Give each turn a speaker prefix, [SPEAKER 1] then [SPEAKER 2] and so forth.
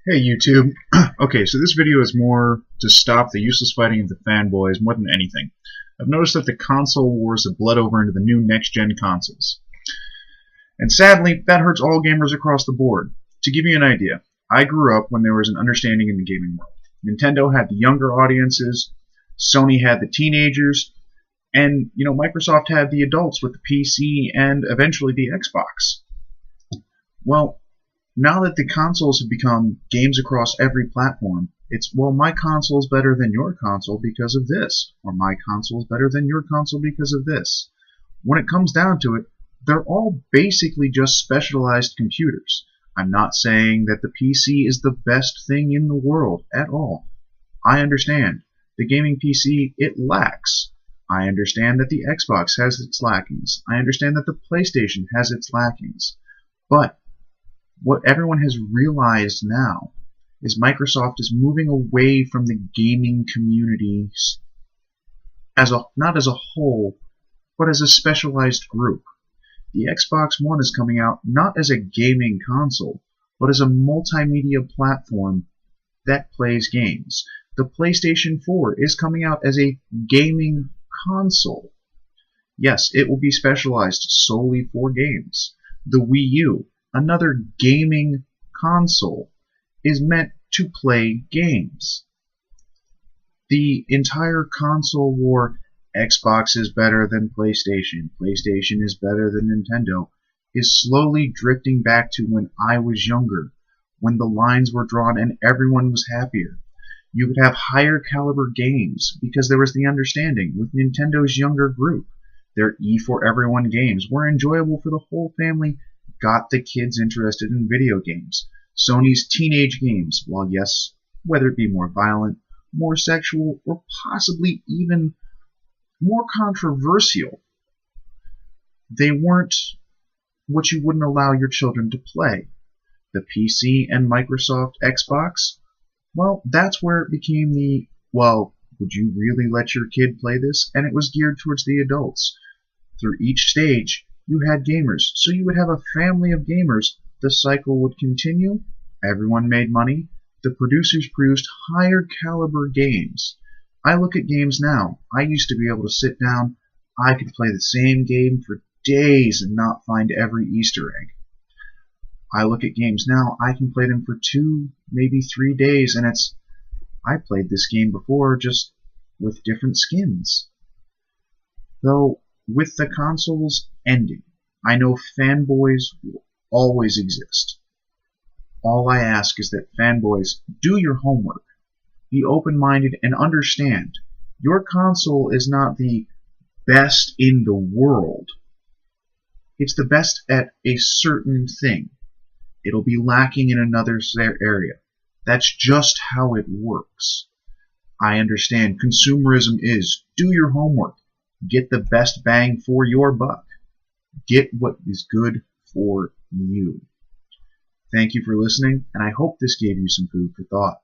[SPEAKER 1] Hey YouTube. Okay, so this video is more to stop the useless fighting of the fanboys more than anything. I've noticed that the console wars have bled over into the new next-gen consoles. And sadly, that hurts all gamers across the board. To give you an idea, I grew up when there was an understanding in the gaming world. Nintendo had the younger audiences, Sony had the teenagers, and Microsoft had the adults with the PC and eventually the Xbox. Well, now that the consoles have become games across every platform, it's, well, my console's better than your console because of this, or my console's better than your console because of this. When it comes down to it, they're all basically just specialized computers. I'm not saying that the PC is the best thing in the world at all. I understand. The gaming PC, it lacks. I understand that the Xbox has its lackings. I understand that the PlayStation has its lackings. But what everyone has realized now is Microsoft is moving away from the gaming community not as a whole, but as a specialized group. The Xbox One is coming out not as a gaming console, but as a multimedia platform that plays games. The PlayStation 4 is coming out as a gaming console. Yes, it will be specialized solely for games. The Wii U, another gaming console, is meant to play games. The entire console war, Xbox is better than PlayStation, PlayStation is better than Nintendo, is slowly drifting back to when I was younger, when the lines were drawn and everyone was happier. You would have higher caliber games because there was the understanding with Nintendo's younger group. Their E4Everyone games were enjoyable for the whole family, got the kids interested in video games. Sony's teenage games, while yes, whether it be more violent, more sexual, or possibly even more controversial, they weren't what you wouldn't allow your children to play. The PC and Microsoft Xbox, well, that's where it became the, well, would you really let your kid play this? And it was geared towards the adults. Through each stage, you had gamers, so you would have a family of gamers. The cycle would continue. Everyone made money. The producers produced higher caliber games. I look at games now. I used to be able to sit down. I could play the same game for days and not find every Easter egg. I look at games now. I can play them for 2, maybe 3 days, and it's, I played this game before, just with different skins. Though, with the consoles ending, I know fanboys will always exist. All I ask is that fanboys do your homework, be open-minded, and understand your console is not the best in the world. It's the best at a certain thing. It'll be lacking in another area. That's just how it works. I understand consumerism is do your homework. Get the best bang for your buck. Get what is good for you. Thank you for listening, and I hope this gave you some food for thought.